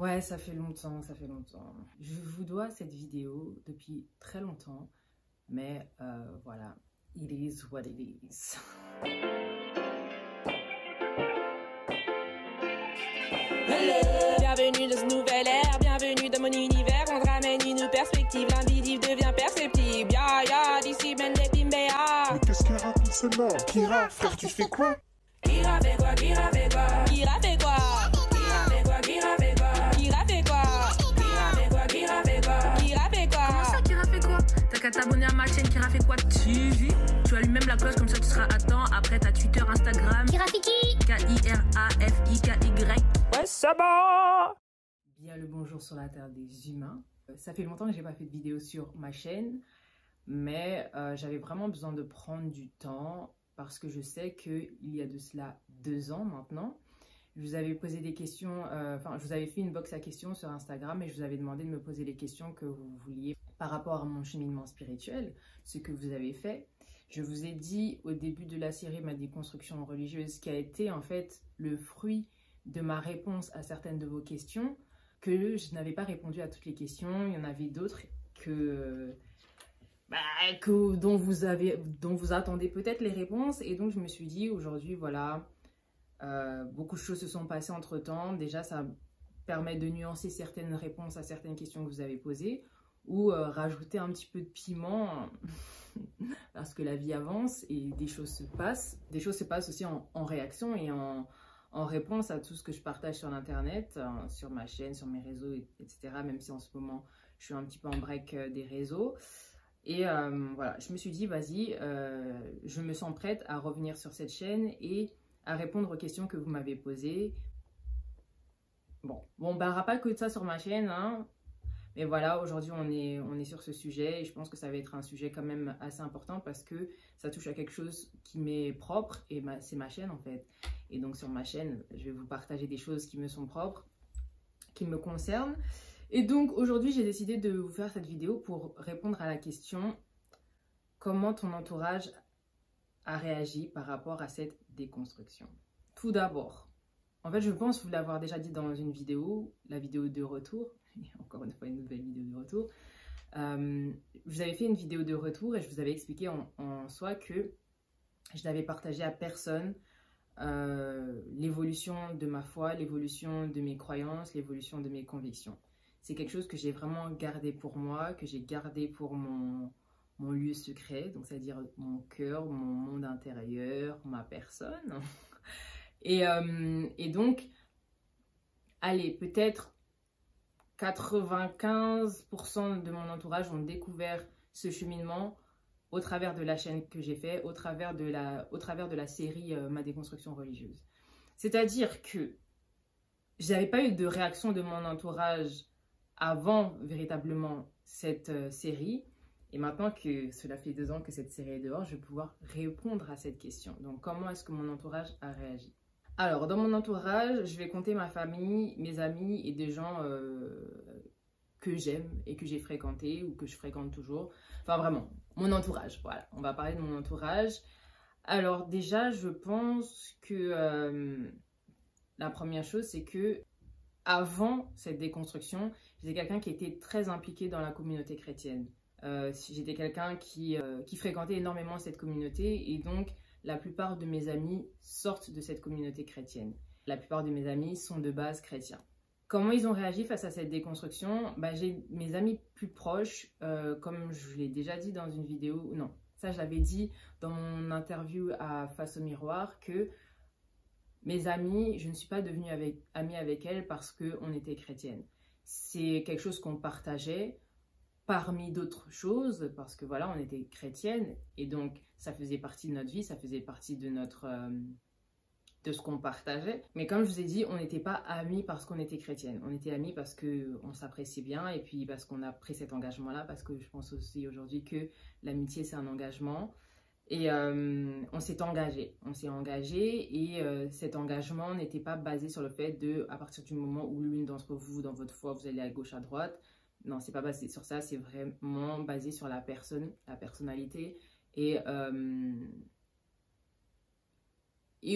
Ouais, ça fait longtemps, ça fait longtemps. Je vous dois cette vidéo depuis très longtemps, mais voilà, it is what it is. Hello. Bienvenue dans ce nouvel ère, bienvenue dans mon univers. On te ramène une perspective, l'invisible devient perceptible. Ya ya, d'ici mène les bimbéas. Mais qu'est-ce qu'elle raconte celle-là? Kira, frère, tu fais quoi? Kira fait quoi? Kira fait quoi? Kira fait quoi? Kira fait quoi? Kira fait quoi? Kira fait quoi? Kira fait quoi? Kira fait quoi? Kira fait quoi? Comment ça, Kira fait quoi? T'as qu'à t'abonner à ma chaîne Kira fait quoi TV. Tu allumes même la cloche, comme ça tu seras à temps. Après t'as Twitter, Instagram. Kirafiki K-I-R-A-F-I-K-Y. Ouais, ça va. Bien le bonjour sur la terre des humains. Ça fait longtemps que j'ai pas fait de vidéo sur ma chaîne, mais j'avais vraiment besoin de prendre du temps parce que je sais qu'il y a de cela 2 ans maintenant. Je vous avais posé des questions, je vous avais fait une box à questions sur Instagram et je vous avais demandé de me poser les questions que vous vouliez par rapport à mon cheminement spirituel, ce que vous avez fait. Je vous ai dit au début de la série ma déconstruction religieuse qui a été en fait le fruit de ma réponse à certaines de vos questions, que je n'avais pas répondu à toutes les questions. Il y en avait d'autres dont vous attendez peut-être les réponses. Et donc je me suis dit aujourd'hui, voilà, beaucoup de choses se sont passées entre temps. Déjà, ça permet de nuancer certaines réponses à certaines questions que vous avez posées, ou rajouter un petit peu de piment parce que la vie avance et des choses se passent. Des choses se passent aussi en réaction et en réponse à tout ce que je partage sur l'internet, sur ma chaîne, sur mes réseaux, etc. Même si en ce moment, je suis un petit peu en break des réseaux. Et voilà, je me suis dit, vas-y, je me sens prête à revenir sur cette chaîne et à répondre aux questions que vous m'avez posées. Bon, on ne parlera pas que de ça sur ma chaîne, hein. Mais voilà, aujourd'hui, on est sur ce sujet et je pense que ça va être un sujet quand même assez important parce que ça touche à quelque chose qui m'est propre et c'est ma chaîne en fait. Et donc sur ma chaîne, je vais vous partager des choses qui me sont propres, qui me concernent. Et donc aujourd'hui, j'ai décidé de vous faire cette vidéo pour répondre à la question « Comment ton entourage a réagi par rapport à cette déconstruction ?» Tout d'abord, en fait, je pense vous l'avoir déjà dit dans une vidéo, la vidéo de retour. Encore une fois, une nouvelle vidéo de retour. Je vous avais fait une vidéo de retour et je vous avais expliqué en soi que je n'avais partagé à personne l'évolution de ma foi, l'évolution de mes croyances, l'évolution de mes convictions. C'est quelque chose que j'ai vraiment gardé pour moi, que j'ai gardé pour mon lieu secret, donc c'est-à-dire mon cœur, mon monde intérieur, ma personne. Et donc, allez, peut-être 95% de mon entourage ont découvert ce cheminement au travers de la chaîne que j'ai fait, au travers de la série Ma déconstruction religieuse. C'est-à-dire que je n'avais pas eu de réaction de mon entourage avant véritablement cette série. Et maintenant que cela fait 2 ans que cette série est dehors, je vais pouvoir répondre à cette question. Donc, comment est-ce que mon entourage a réagi ? Alors, dans mon entourage, je vais compter ma famille, mes amis et des gens que j'aime et que j'ai fréquentés ou que je fréquente toujours. Enfin, vraiment, mon entourage, voilà. On va parler de mon entourage. Alors, déjà, je pense que la première chose, c'est que avant cette déconstruction, j'étais quelqu'un qui était très impliqué dans la communauté chrétienne. J'étais quelqu'un qui fréquentait énormément cette communauté et donc la plupart de mes amis sortent de cette communauté chrétienne. La plupart de mes amis sont de base chrétiens. Comment ils ont réagi face à cette déconstruction? J'ai mes amis plus proches, comme je l'ai déjà dit dans une vidéo, non, ça je l'avais dit dans mon interview à Face au miroir, que mes amis, je ne suis pas devenue amie avec elles parce qu'on était chrétienne. C'est quelque chose qu'on partageait parmi d'autres choses, parce que voilà, on était chrétienne et donc ça faisait partie de notre vie, ça faisait partie de de ce qu'on partageait. Mais comme je vous ai dit, on n'était pas amis parce qu'on était chrétienne. On était amis parce qu'on s'appréciait bien et puis parce qu'on a pris cet engagement-là, parce que je pense aussi aujourd'hui que l'amitié c'est un engagement. Et on s'est engagé. On s'est engagé et cet engagement n'était pas basé sur le fait de, à partir du moment où l'une d'entre vous, dans votre foi, vous allez à gauche, à droite. Non, c'est pas basé sur ça, c'est vraiment basé sur la personne, la personnalité et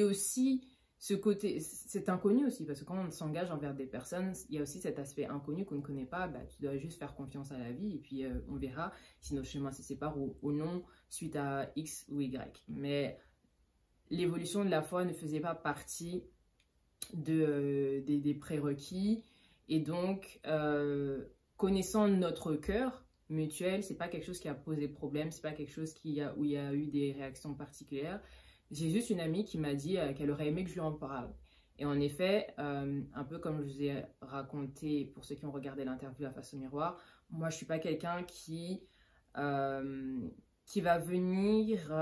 aussi cet inconnu aussi, parce que quand on s'engage envers des personnes, il y a aussi cet aspect inconnu qu'on ne connaît pas. Bah, tu dois juste faire confiance à la vie et puis on verra si nos chemins se séparent ou non suite à X ou Y. Mais l'évolution de la foi ne faisait pas partie des prérequis, et donc connaissant notre cœur mutuel, c'est pas quelque chose qui a posé problème, c'est pas quelque chose où il y a eu des réactions particulières. J'ai juste une amie qui m'a dit qu'elle aurait aimé que je lui en parle. Et en effet, un peu comme je vous ai raconté pour ceux qui ont regardé l'interview à Face au Miroir, moi je suis pas quelqu'un qui va venir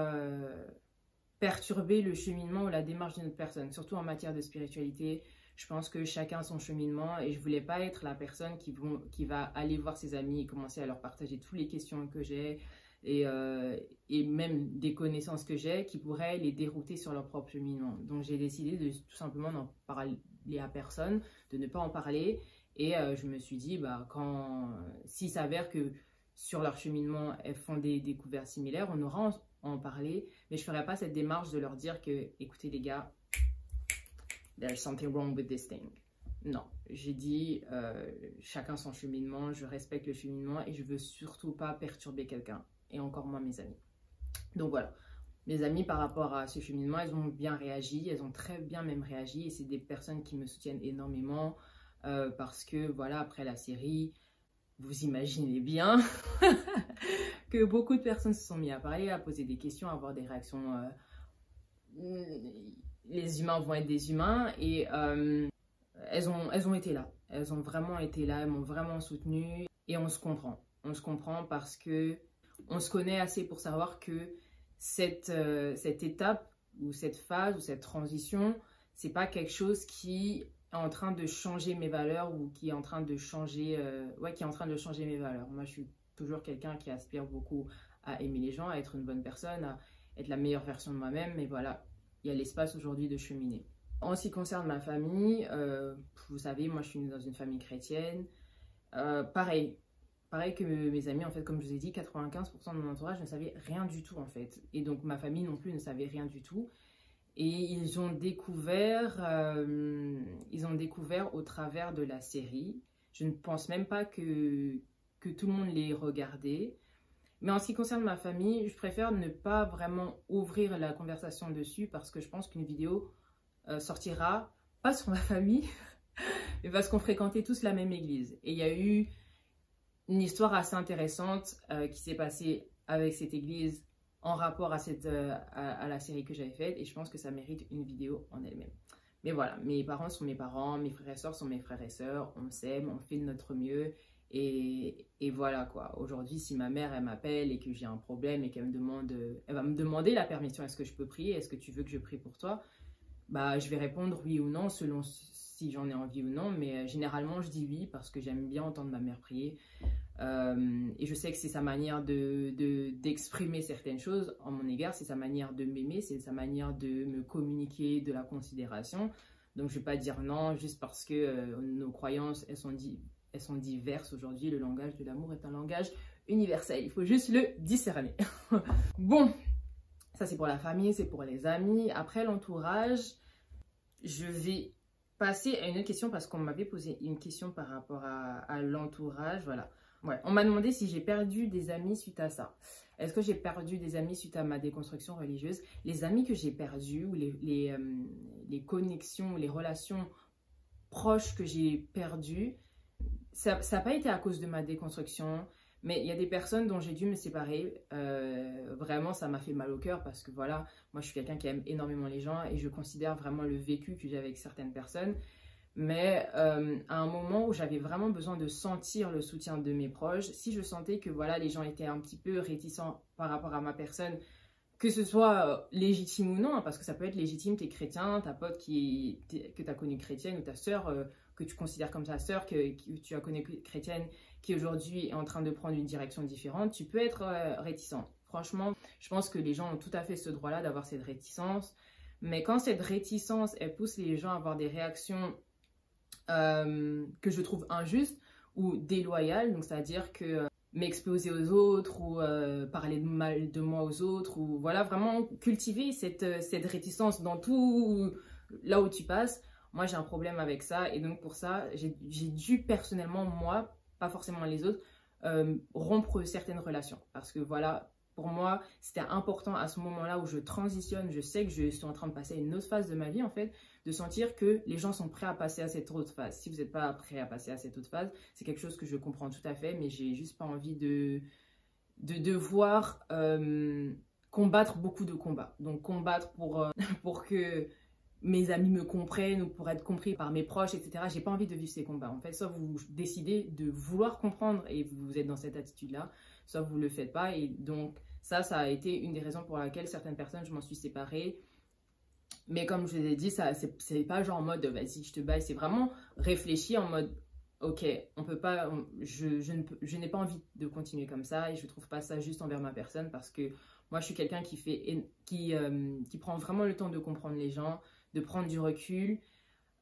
perturber le cheminement ou la démarche d'une autre personne, surtout en matière de spiritualité. Je pense que chacun a son cheminement et je voulais pas être la personne qui va aller voir ses amis et commencer à leur partager toutes les questions que j'ai et même des connaissances que j'ai qui pourraient les dérouter sur leur propre cheminement. Donc j'ai décidé de tout simplement n'en parler à personne, de ne pas en parler, et je me suis dit bah s'il s'avère que sur leur cheminement elles font des découvertes similaires, on aura à en parler, mais je ferai pas cette démarche de leur dire que écoutez les gars, there's something wrong with this thing. Non, j'ai dit chacun son cheminement, je respecte le cheminement et je veux surtout pas perturber quelqu'un, et encore moins mes amis. Donc voilà, mes amis par rapport à ce cheminement, elles ont bien réagi, elles ont très bien même réagi, et c'est des personnes qui me soutiennent énormément parce que voilà, après la série, vous imaginez bien que beaucoup de personnes se sont mis à parler, à poser des questions, à avoir des réactions. Les humains vont être des humains, et elles ont été là. Elles ont vraiment été là, elles m'ont vraiment soutenue, et on se comprend. On se comprend parce que on se connaît assez pour savoir que cette étape ou cette phase ou cette transition, c'est pas quelque chose qui est en train de changer mes valeurs ou qui est en train de changer mes valeurs. Moi, je suis toujours quelqu'un qui aspire beaucoup à aimer les gens, à être une bonne personne, à être la meilleure version de moi-même, mais voilà, il y a l'espace aujourd'hui de cheminer. En ce qui concerne ma famille, vous savez, moi je suis dans une famille chrétienne. Pareil que mes amis, en fait, comme je vous ai dit, 95% de mon entourage ne savait rien du tout, en fait. Et donc ma famille non plus ne savait rien du tout. Et ils ont découvert au travers de la série. Je ne pense même pas que tout le monde l'ait regardé. Mais en ce qui concerne ma famille, je préfère ne pas vraiment ouvrir la conversation dessus, parce que je pense qu'une vidéo sortira, pas sur ma famille, mais parce qu'on fréquentait tous la même église. Et il y a eu une histoire assez intéressante qui s'est passée avec cette église en rapport à la série que j'avais faite, et je pense que ça mérite une vidéo en elle-même. Mais voilà, mes parents sont mes parents, mes frères et sœurs sont mes frères et sœurs, on s'aime, on fait de notre mieux. Et voilà quoi. Aujourd'hui, si ma mère elle m'appelle et que j'ai un problème et qu'elle elle va me demander la permission, est-ce que je peux prier, est-ce que tu veux que je prie pour toi, bah je vais répondre oui ou non selon si j'en ai envie ou non, mais généralement je dis oui parce que j'aime bien entendre ma mère prier, et je sais que c'est sa manière d'exprimer certaines choses en mon égard, c'est sa manière de m'aimer, c'est sa manière de me communiquer de la considération. Donc je vais pas dire non juste parce que nos croyances elles sont diverses aujourd'hui. Le langage de l'amour est un langage universel. Il faut juste le discerner. Bon, ça c'est pour la famille, c'est pour les amis. Après l'entourage, je vais passer à une autre question parce qu'on m'avait posé une question par rapport à l'entourage. Voilà. Ouais. On m'a demandé si j'ai perdu des amis suite à ça. Est-ce que j'ai perdu des amis suite à ma déconstruction religieuse? Les amis que j'ai perdus ou les connexions, les relations proches que j'ai perdues, ça n'a pas été à cause de ma déconstruction, mais il y a des personnes dont j'ai dû me séparer. Vraiment, ça m'a fait mal au cœur parce que voilà, moi je suis quelqu'un qui aime énormément les gens et je considère vraiment le vécu que j'ai avec certaines personnes. Mais à un moment où j'avais vraiment besoin de sentir le soutien de mes proches, si je sentais que voilà, les gens étaient un petit peu réticents par rapport à ma personne, que ce soit légitime ou non, parce que ça peut être légitime, t'es chrétien, ta pote que t'as connue chrétienne, ou ta sœur que tu considères comme ta sœur, que tu as connue chrétienne, qui aujourd'hui est en train de prendre une direction différente, tu peux être réticent. Franchement, je pense que les gens ont tout à fait ce droit-là d'avoir cette réticence, mais quand cette réticence, elle pousse les gens à avoir des réactions que je trouve injustes ou déloyales, donc c'est-à-dire que m'exposer aux autres ou parler mal de moi aux autres, ou voilà, vraiment cultiver cette réticence dans tout là où tu passes, moi j'ai un problème avec ça. Et donc pour ça, j'ai dû personnellement, moi, pas forcément les autres, rompre certaines relations. Parce que voilà, pour moi, c'était important à ce moment-là où je transitionne, je sais que je suis en train de passer à une autre phase de ma vie en fait, de sentir que les gens sont prêts à passer à cette autre phase. Si vous n'êtes pas prêt à passer à cette autre phase, c'est quelque chose que je comprends tout à fait, mais j'ai juste pas envie de devoir combattre beaucoup de combats. Donc combattre pour que mes amis me comprennent ou pour être compris par mes proches, etc. J'ai pas envie de vivre ces combats. En fait, soit vous décidez de vouloir comprendre et vous êtes dans cette attitude-là, soit vous le faites pas. Et donc ça a été une des raisons pour laquelle certaines personnes, je m'en suis séparée. Mais comme je vous ai dit, c'est pas genre en mode vas-y, je te baille. C'est vraiment réfléchir en mode ok, on peut pas, je n'ai pas envie de continuer comme ça et je trouve pas ça juste envers ma personne parce que moi je suis quelqu'un qui prend vraiment le temps de comprendre les gens, de prendre du recul.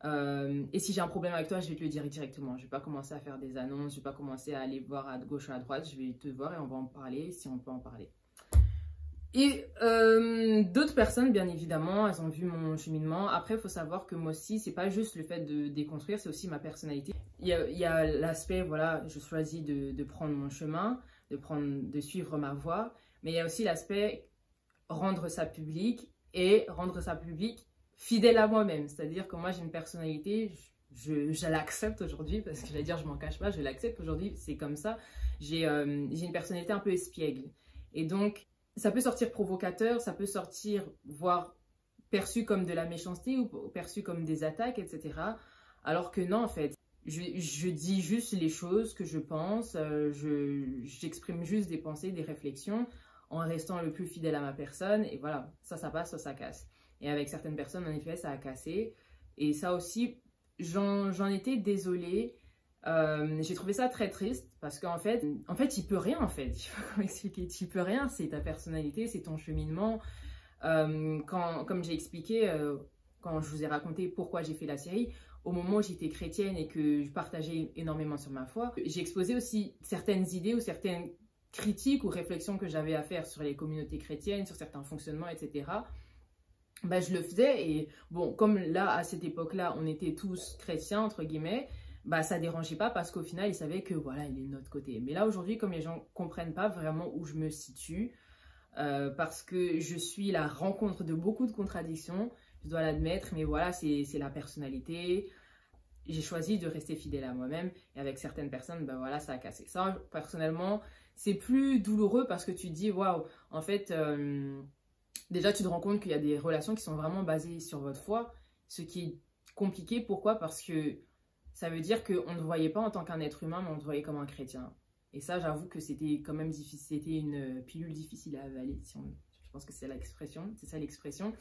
Et si j'ai un problème avec toi, je vais te le dire directement. Je vais pas commencer à faire des annonces, je vais pas commencer à aller voir à gauche ou à droite. Je vais te voir et on va en parler si on peut en parler. Et d'autres personnes, bien évidemment, elles ont vu mon cheminement. Après, il faut savoir que moi aussi, c'est pas juste le fait de déconstruire, c'est aussi ma personnalité. Il y a l'aspect, voilà, je choisis de prendre mon chemin, de suivre ma voie. Mais il y a aussi l'aspect rendre ça public et rendre ça public fidèle à moi-même. C'est-à-dire que moi, j'ai une personnalité, je l'accepte aujourd'hui, parce que j'allais dire, je m'en cache pas, je l'accepte aujourd'hui, c'est comme ça. J'ai une personnalité un peu espiègle. Et donc, ça peut sortir provocateur, ça peut sortir, voire perçu comme de la méchanceté ou perçu comme des attaques, etc. Alors que non, en fait, je dis juste les choses que je pense, j'exprime juste des pensées, des réflexions, en restant le plus fidèle à ma personne. Et voilà, ça passe, ça casse. Et avec certaines personnes, en effet, ça a cassé. Et ça aussi, j'en étais désolée. J'ai trouvé ça très triste parce qu'en fait, il peut rien en fait. Je sais pas comment expliquer. Tu peux rien, c'est ta personnalité, c'est ton cheminement. Comme j'ai expliqué, quand je vous ai raconté pourquoi j'ai fait la série, au moment où j'étais chrétienne et que je partageais énormément sur ma foi, j'ai exposé aussi certaines idées ou certaines critiques ou réflexions que j'avais à faire sur les communautés chrétiennes, sur certains fonctionnements, etc. Ben, je le faisais et bon, comme là, à cette époque-là, on était tous chrétiens, entre guillemets, bah, ça dérangeait pas parce qu'au final, ils savaient que voilà, il est de notre côté. Mais là, aujourd'hui, comme les gens comprennent pas vraiment où je me situe, parce que je suis la rencontre de beaucoup de contradictions, je dois l'admettre, mais voilà, c'est la personnalité. J'ai choisi de rester fidèle à moi-même et avec certaines personnes, ben voilà, ça a cassé. Ça, personnellement, c'est plus douloureux parce que tu te dis, waouh, en fait, déjà, tu te rends compte qu'il y a des relations qui sont vraiment basées sur votre foi, ce qui est compliqué. Pourquoi? Parce que ça veut dire qu'on ne te voyait pas en tant qu'un être humain, mais on te voyait comme un chrétien. Et ça, j'avoue que c'était quand même difficile, c'était une pilule difficile à avaler. Je pense que c'est l'expression, c'est ça l'expression.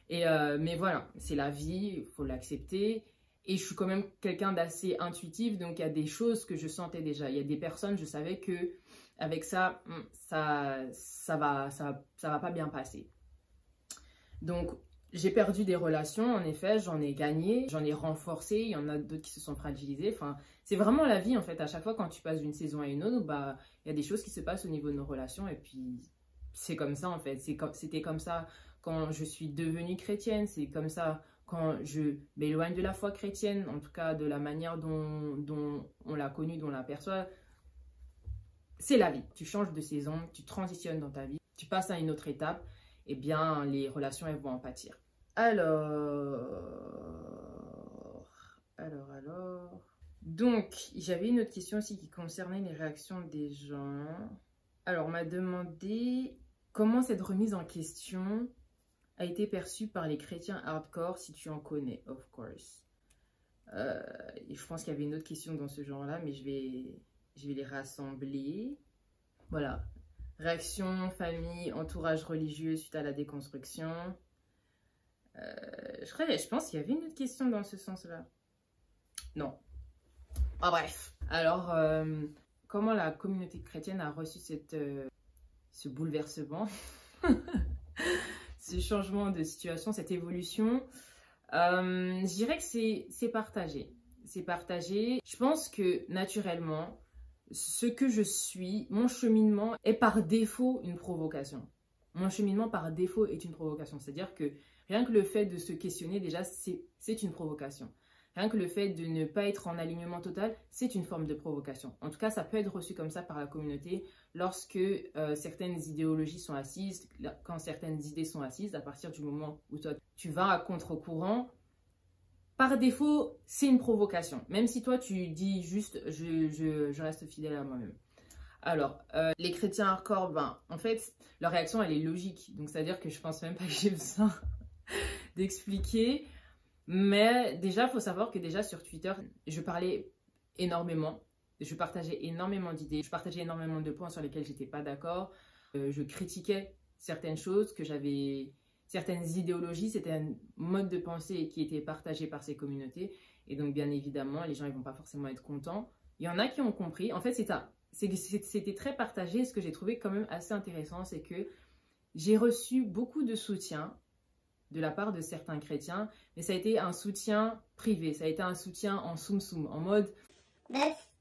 Mais voilà, c'est la vie, il faut l'accepter. Et je suis quand même quelqu'un d'assez intuitif, donc il y a des choses que je sentais déjà. Il y a des personnes, je savais que avec ça va pas bien passer. Donc, j'ai perdu des relations, en effet, j'en ai gagné, j'en ai renforcé, il y en a d'autres qui se sont fragilisées. Enfin, c'est vraiment la vie, en fait. À chaque fois, quand tu passes d'une saison à une autre, bah, il y a des choses qui se passent au niveau de nos relations. Et puis, c'est comme ça, en fait. C'était comme ça quand je suis devenue chrétienne. C'est comme ça quand je m'éloigne de la foi chrétienne, en tout cas de la manière dont on l'a connue, dont on l'aperçoit. C'est la vie. Tu changes de saison, tu transitionnes dans ta vie, tu passes à une autre étape. Eh bien, les relations, elles vont en pâtir. Alors... Donc, j'avais une autre question aussi qui concernait les réactions des gens. Alors, on m'a demandé comment cette remise en question a été perçue par les chrétiens hardcore, si tu en connais, of course. Je pense qu'il y avait une autre question dans ce genre-là, mais je vais les rassembler. Voilà. Réaction, famille, entourage religieux suite à la déconstruction. Je pense qu'il y avait une autre question dans ce sens-là. Non. Ah, bref. Alors, comment la communauté chrétienne a reçu ce bouleversement, ce changement de situation, cette évolution? Je dirais que c'est partagé. C'est partagé. Je pense que naturellement, ce que je suis, mon cheminement est par défaut une provocation. Mon cheminement par défaut est une provocation. C'est-à-dire que Rien que le fait de se questionner, déjà, c'est une provocation. Rien que le fait de ne pas être en alignement total, c'est une forme de provocation. En tout cas, ça peut être reçu comme ça par la communauté lorsque certaines idéologies sont assises, quand certaines idées sont assises, à partir du moment où toi, tu vas à contre-courant. Par défaut, c'est une provocation. Même si toi, tu dis juste « je reste fidèle à moi-même ». Alors, les chrétiens hardcore, ben, en fait, leur réaction, elle est logique. Donc, c'est-à-dire que je pense même pas que j'ai besoin d'expliquer. Mais déjà, il faut savoir que déjà sur Twitter, je parlais énormément. Je partageais énormément d'idées. Je partageais énormément de points sur lesquels j'étais pas d'accord. Je critiquais certaines choses que j'avais... Certaines idéologies, c'était un mode de pensée qui était partagé par ces communautés. Et donc, bien évidemment, les gens ne vont pas forcément être contents. Il y en a qui ont compris. En fait, c'était très partagé. Ce que j'ai trouvé quand même assez intéressant, c'est que j'ai reçu beaucoup de soutien de la part de certains chrétiens. Mais ça a été un soutien privé. Ça a été un soutien en soum-soum, en mode... Meuf,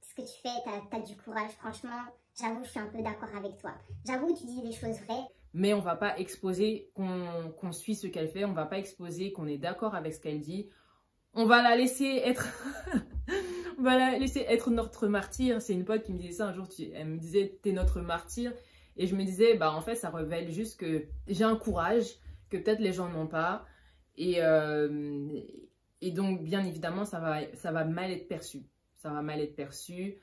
ce que tu fais, t'as du courage. Franchement, j'avoue, je suis un peu d'accord avec toi. J'avoue, tu dis des choses vraies. Mais on ne va pas exposer qu'on suit ce qu'elle fait. On ne va pas exposer qu'on est d'accord avec ce qu'elle dit. On va la laisser être... on va la laisser être notre martyr. C'est une pote qui me disait ça un jour. Elle me disait, t'es notre martyr. Et je me disais, bah en fait, ça révèle juste que j'ai un courage que peut-être les gens n'ont pas. Et donc, bien évidemment, ça va mal être perçu. Ça va mal être perçu.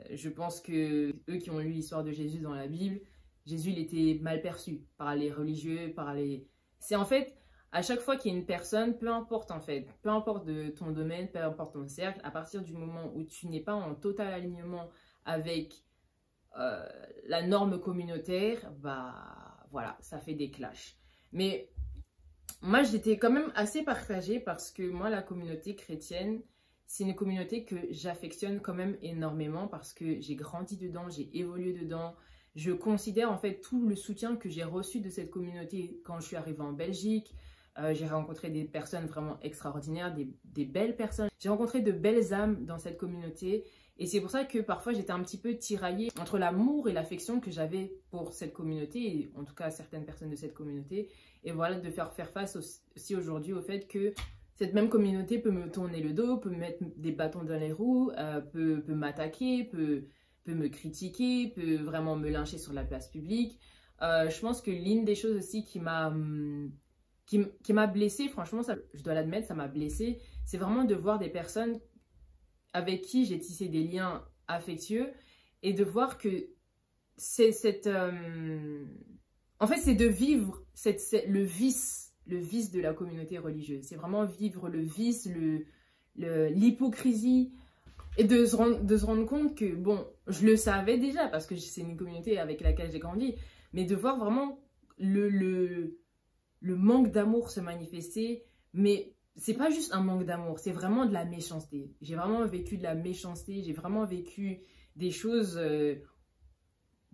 Je pense que eux qui ont lu l'histoire de Jésus dans la Bible, Jésus, il était mal perçu par les religieux, par les... C'est en fait, à chaque fois qu'il y a une personne, peu importe en fait, peu importe de ton domaine, peu importe ton cercle, à partir du moment où tu n'es pas en total alignement avec la norme communautaire, bah voilà, ça fait des clashs. Mais moi, j'étais quand même assez partagée parce que moi, la communauté chrétienne, c'est une communauté que j'affectionne quand même énormément parce que j'ai grandi dedans, j'ai évolué dedans. Je considère en fait tout le soutien que j'ai reçu de cette communauté quand je suis arrivée en Belgique. J'ai rencontré des personnes vraiment extraordinaires, des belles personnes. J'ai rencontré de belles âmes dans cette communauté. Et c'est pour ça que parfois j'étais un petit peu tiraillée entre l'amour et l'affection que j'avais pour cette communauté, et en tout cas certaines personnes de cette communauté. Et voilà, de faire face aussi aujourd'hui au fait que cette même communauté peut me tourner le dos, peut me mettre des bâtons dans les roues, peut m'attaquer, peut me critiquer, peut vraiment me lyncher sur la place publique. Je pense que l'une des choses aussi qui m'a blessée, franchement, ça, je dois l'admettre, ça m'a blessée, c'est vraiment de voir des personnes avec qui j'ai tissé des liens affectueux et de voir que c'est en fait, c'est de vivre le vice de la communauté religieuse. C'est vraiment vivre le vice, l'hypocrisie. Et de se rendre compte que, bon, je le savais déjà parce que c'est une communauté avec laquelle j'ai grandi, mais de voir vraiment le manque d'amour se manifester. Mais c'est pas juste un manque d'amour, c'est vraiment de la méchanceté. J'ai vraiment vécu de la méchanceté, j'ai vraiment vécu des choses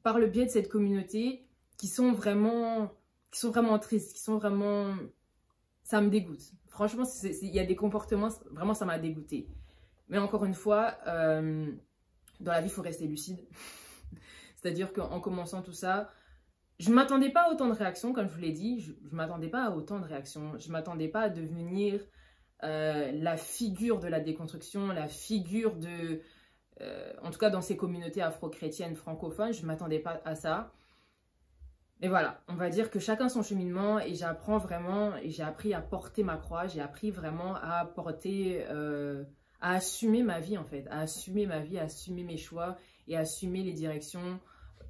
par le biais de cette communauté qui sont vraiment tristes, qui sont vraiment... Ça me dégoûte. Franchement, il y a des comportements, vraiment ça m'a dégoûté. Mais encore une fois, dans la vie, il faut rester lucide. C'est-à-dire qu'en commençant tout ça, je ne m'attendais pas à autant de réactions, comme je vous l'ai dit. Je ne m'attendais pas à autant de réactions. Je ne m'attendais pas à devenir la figure de la déconstruction, la figure de... en tout cas, dans ces communautés afro-chrétiennes francophones, je ne m'attendais pas à ça. Mais voilà, on va dire que chacun son cheminement et j'apprends vraiment, et j'ai appris à porter ma croix, j'ai appris vraiment à porter... à assumer ma vie en fait, à assumer ma vie, à assumer mes choix et à assumer les directions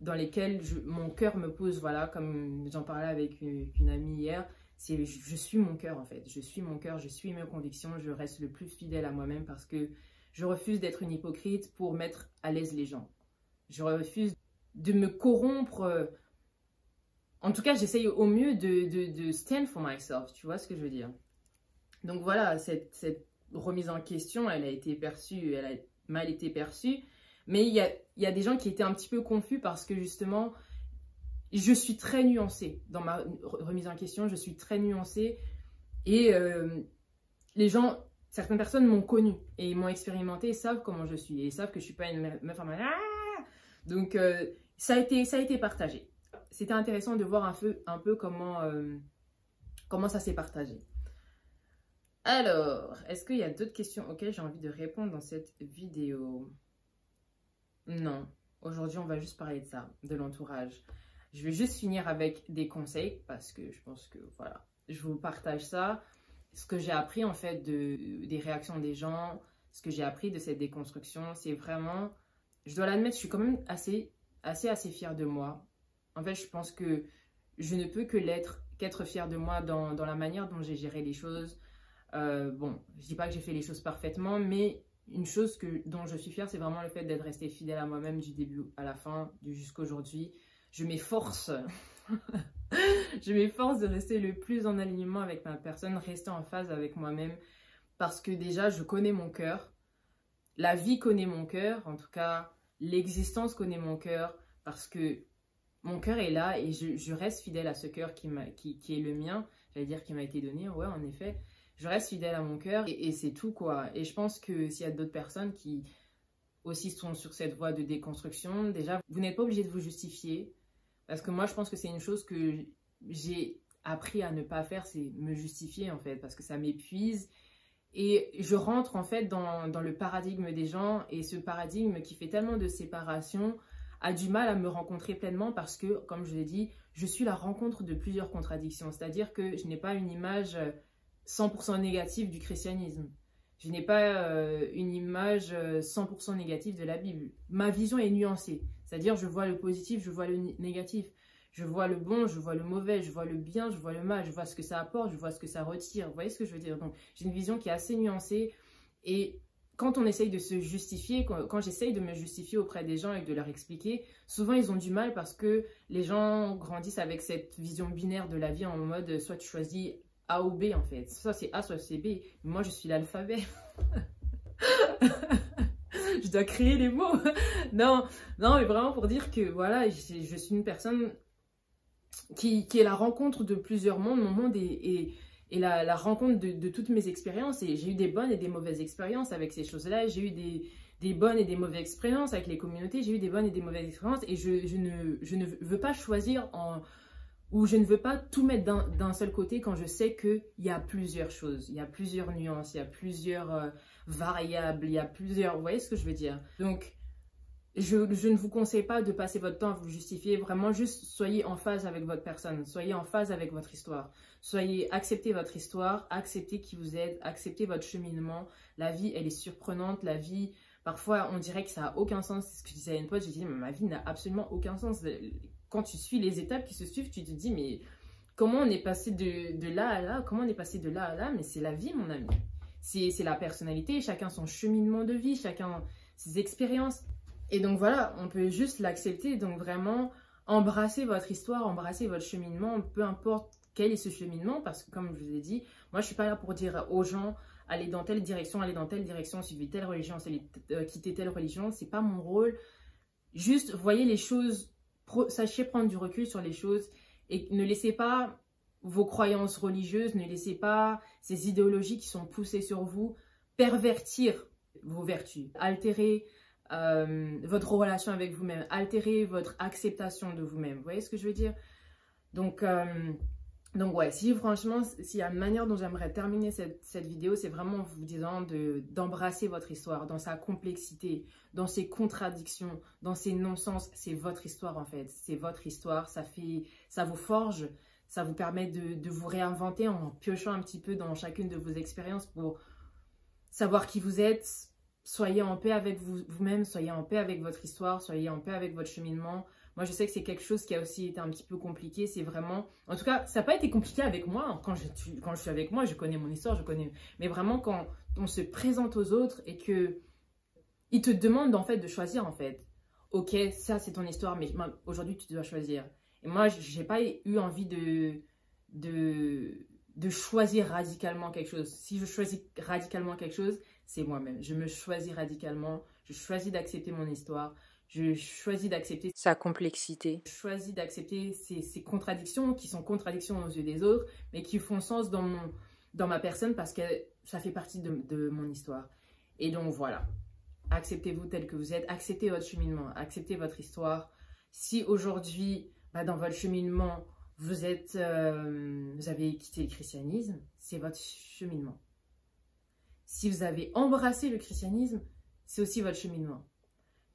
dans lesquelles mon cœur me pose. Voilà, comme j'en parlais avec une amie hier, je suis mon cœur en fait, je suis mon cœur, je suis mes convictions, je reste le plus fidèle à moi-même parce que je refuse d'être une hypocrite pour mettre à l'aise les gens. Je refuse de me corrompre. En tout cas, j'essaye au mieux de stand for myself, tu vois ce que je veux dire. Donc voilà, cette remise en question, elle a été perçue, elle a mal été perçue. Mais il y a des gens qui étaient un petit peu confus parce que justement, je suis très nuancée dans ma remise en question, je suis très nuancée. Et les gens, certaines personnes m'ont connue et m'ont expérimenté et savent comment je suis. Et savent que je ne suis pas une meuf en mode... Donc ça a été partagé. C'était intéressant de voir un peu comment comment ça s'est partagé. Alors, est-ce qu'il y a d'autres questions auxquelles j'ai envie de répondre dans cette vidéo? Non. Aujourd'hui, on va juste parler de ça, de l'entourage. Je vais juste finir avec des conseils parce que je pense que, voilà, je vous partage ça. Ce que j'ai appris, en fait, des réactions des gens, ce que j'ai appris de cette déconstruction, c'est vraiment... Je dois l'admettre, je suis quand même assez fière de moi. En fait, je pense que je ne peux qu'être fière de moi dans la manière dont j'ai géré les choses. Bon, je dis pas que j'ai fait les choses parfaitement, mais une chose dont je suis fière, c'est vraiment le fait d'être restée fidèle à moi-même du début à la fin, jusqu'à aujourd'hui. Je m'efforce, je m'efforce de rester le plus en alignement avec ma personne, rester en phase avec moi-même, parce que déjà, je connais mon cœur. La vie connaît mon cœur, en tout cas, l'existence connaît mon cœur, parce que mon cœur est là et je reste fidèle à ce cœur qui est le mien. J'allais dire qui m'a été donné, ouais, en effet. Je reste fidèle à mon cœur et c'est tout, quoi. Et je pense que s'il y a d'autres personnes qui aussi sont sur cette voie de déconstruction, déjà, vous n'êtes pas obligé de vous justifier. Parce que moi, je pense que c'est une chose que j'ai appris à ne pas faire, c'est me justifier, en fait, parce que ça m'épuise. Et je rentre, en fait, dans le paradigme des gens. Et ce paradigme qui fait tellement de séparation a du mal à me rencontrer pleinement parce que, comme je l'ai dit, je suis la rencontre de plusieurs contradictions. C'est-à-dire que je n'ai pas une image 100% négative du christianisme. Je n'ai pas une image 100% négative de la Bible. Ma vision est nuancée. C'est-à-dire, je vois le positif, je vois le négatif. Je vois le bon, je vois le mauvais, je vois le bien, je vois le mal, je vois ce que ça apporte, je vois ce que ça retire. Vous voyez ce que je veux dire? Donc, j'ai une vision qui est assez nuancée. Et quand on essaye de se justifier, quand j'essaye de me justifier auprès des gens et de leur expliquer, souvent ils ont du mal parce que les gens grandissent avec cette vision binaire de la vie en mode soit tu choisis A ou B en fait. Soit c'est A, soit c'est B. Moi, je suis l'alphabet. Je dois créer les mots. Non, mais vraiment pour dire que voilà, je suis une personne qui est la rencontre de plusieurs mondes. Mon monde est la rencontre de toutes mes expériences. Et j'ai eu des bonnes et des mauvaises expériences avec ces choses-là. J'ai eu des bonnes et des mauvaises expériences avec les communautés. J'ai eu des bonnes et des mauvaises expériences. Et je ne veux pas choisir ou je ne veux pas tout mettre d'un seul côté quand je sais qu'il y a plusieurs choses, il y a plusieurs nuances, il y a plusieurs variables, il y a plusieurs... Vous voyez ce que je veux dire? Donc, je ne vous conseille pas de passer votre temps à vous justifier. Vraiment, juste soyez en phase avec votre personne, soyez en phase avec votre histoire. Acceptez votre histoire, acceptez qui vous êtes, acceptez votre cheminement. La vie, elle est surprenante. La vie, parfois, on dirait que ça n'a aucun sens. C'est ce que je disais à une pote, j'ai dit, mais ma vie n'a absolument aucun sens. Quand tu suis les étapes qui se suivent, tu te dis, mais comment on est passé de là à là? Comment on est passé de là à là? Mais c'est la vie, mon ami. C'est la personnalité, chacun son cheminement de vie, chacun ses expériences. Et donc voilà, on peut juste l'accepter. Donc vraiment, embrassez votre histoire, embrassez votre cheminement, peu importe quel est ce cheminement. Parce que comme je vous ai dit, moi je ne suis pas là pour dire aux gens, allez dans telle direction, suivez telle religion, quittez telle religion. C'est pas mon rôle. Juste, voyez les choses, sachez prendre du recul sur les choses et ne laissez pas vos croyances religieuses, ne laissez pas ces idéologies qui sont poussées sur vous pervertir vos vertus, altérer votre relation avec vous-même, altérer votre acceptation de vous-même. Vous voyez ce que je veux dire? Donc ouais, franchement, s'il y a une manière dont j'aimerais terminer cette vidéo, c'est vraiment en vous disant d'embrasser votre histoire dans sa complexité, dans ses contradictions, dans ses non-sens. C'est votre histoire en fait, c'est votre histoire, ça vous forge, ça vous permet de vous réinventer en piochant un petit peu dans chacune de vos expériences pour savoir qui vous êtes. Soyez en paix avec vous-même, soyez en paix avec votre histoire, soyez en paix avec votre cheminement. Moi, je sais que c'est quelque chose qui a aussi été un petit peu compliqué. C'est vraiment... En tout cas, ça n'a pas été compliqué avec moi. Quand je suis avec moi, je connais mon histoire, Mais vraiment, quand on se présente aux autres et qu'ils te demandent en fait de choisir en fait. Ok, ça c'est ton histoire, mais aujourd'hui tu dois choisir. Et moi, j'ai pas eu envie de choisir radicalement quelque chose. Si je choisis radicalement quelque chose, c'est moi-même. Je me choisis radicalement. Je choisis d'accepter mon histoire. Je choisis d'accepter sa complexité. Je choisis d'accepter ces contradictions qui sont contradictions aux yeux des autres, mais qui font sens dans ma personne parce que ça fait partie de mon histoire. Et donc voilà. Acceptez-vous tel que vous êtes. Acceptez votre cheminement. Acceptez votre histoire. Si aujourd'hui, dans votre cheminement, vous avez quitté le christianisme, c'est votre cheminement. Si vous avez embrassé le christianisme, c'est aussi votre cheminement.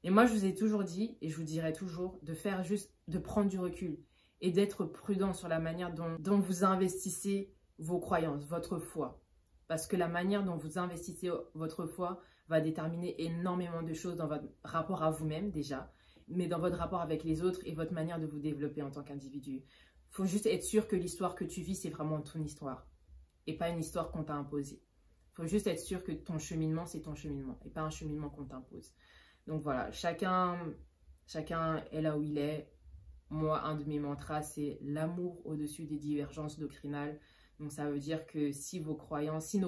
Et moi, je vous ai toujours dit, et je vous dirai toujours, de prendre du recul et d'être prudent sur la manière dont vous investissez vos croyances, votre foi. Parce que la manière dont vous investissez votre foi va déterminer énormément de choses dans votre rapport à vous-même déjà, mais dans votre rapport avec les autres et votre manière de vous développer en tant qu'individu. Il faut juste être sûr que l'histoire que tu vis, c'est vraiment ton histoire et pas une histoire qu'on t'a imposée. Il faut juste être sûr que ton cheminement, c'est ton cheminement et pas un cheminement qu'on t'impose. Donc voilà, chacun est là où il est. Moi, un de mes mantras, c'est l'amour au-dessus des divergences doctrinales. Donc ça veut dire que si nos croyances, si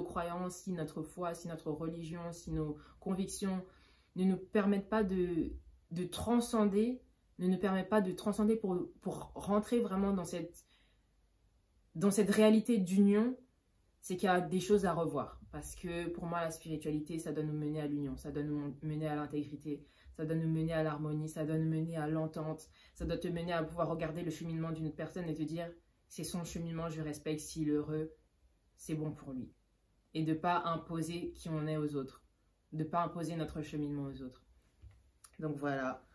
notre foi, si notre religion, si nos convictions ne nous permettent pas de transcender, pour rentrer vraiment dans cette réalité d'union, c'est qu'il y a des choses à revoir. Parce que pour moi, la spiritualité, ça doit nous mener à l'union, ça doit nous mener à l'intégrité, ça doit nous mener à l'harmonie, ça doit nous mener à l'entente, ça doit te mener à pouvoir regarder le cheminement d'une autre personne et te dire, c'est son cheminement, je respecte, s'il est heureux, c'est bon pour lui. Et de ne pas imposer qui on est aux autres, de ne pas imposer notre cheminement aux autres. Donc voilà,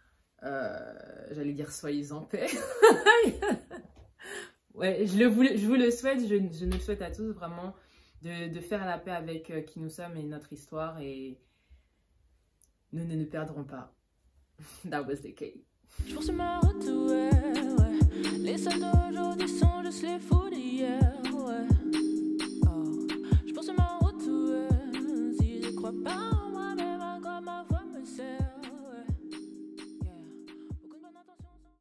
j'allais dire soyez en paix. Ouais, je vous le souhaite, je nous le souhaite à tous vraiment de faire la paix avec qui nous sommes et notre histoire, et nous ne nous perdrons pas. That was the case. Je force ma retour, ouais.